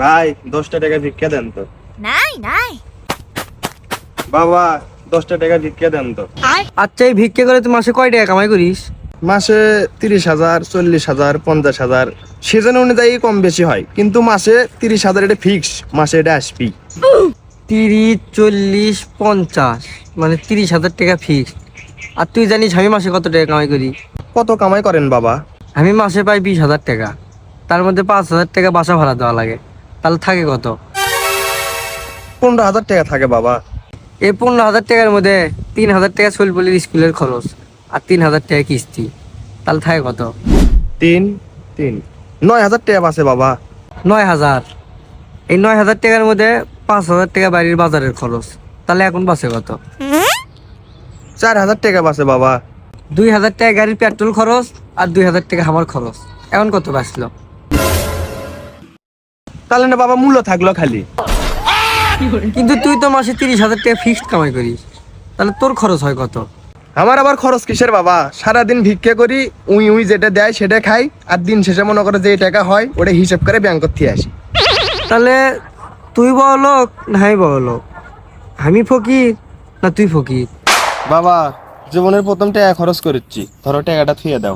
ভাই 10টা টাকা ভিক্ষা দেন তো। নাই নাই বাবা 10টা টাকা ভিক্ষা দেন তো। আচ্ছা, এই ভিক্ষা করে তুই মাসে কয় টাকা কামাই করিস? মাসে 30,000, 40,000, 50,000 সিজন অনুযায়ী কম বেশি হয়, কিন্তু মাসে 30,000 এটা ফিক্স, মাসে এটা আসবি। 30, 40, 50 মানে 30,000 টাকা ফিক্স। আর তুই জানিস আমি মাসে কত টাকা কামাই করি? কত কামাই করেন বাবা? আমি মাসে পাই 20,000 টাকা। তার মধ্যে 5,000 টাকা বাসা ভাড়া দেওয়া লাগে। তাহলে থাকে কত? 15,000 টাকা থাকে বাবা। এই 15,000 টাকার মধ্যে 3,000 টাকা ছোটপল্লির স্কুলের খরচ আর 3,000 টাকা কিস্তি। তাহলে থাকে কত? 9,000 টাকা বাঁচে বাবা। 9,000। এই 9,000 টাকার মধ্যে 5,000 টাকা বাড়ির বাজারের খরচ। তাহলে এখন বাঁচে কত? 4,000 টাকা বাঁচে বাবা। 2,000 টাকা গাড়ির পেট্রোল খরচ আর 2,000 টাকা আমার খরচ। এখন কত বাঁচলো? তাহলে না বাবা মূল্য থাকলো খালি। কিন্তু তুই তো মাসে 30,000 টাকা ফিক্সড কামাই করিস, তাহলে তোর খরচ হয় কত? আমার আবার খরচ কিসের বাবা? সারাদিন ভিক্ষা করি, উই উই যেটা দেয় সেটা খাই, আর দিন শেষে মনে করে যে টাকা হয় ওটা হিসেব করে ব্যাংক থেকে আসি। তাহলে তুই বড়লোক না আমি বড়লোক? আমি ফকির না তুই ফকির? বাবা জীবনের প্রথম টাকা খরচ করেছি, ধরো টাকাটা থুয়ে দাও।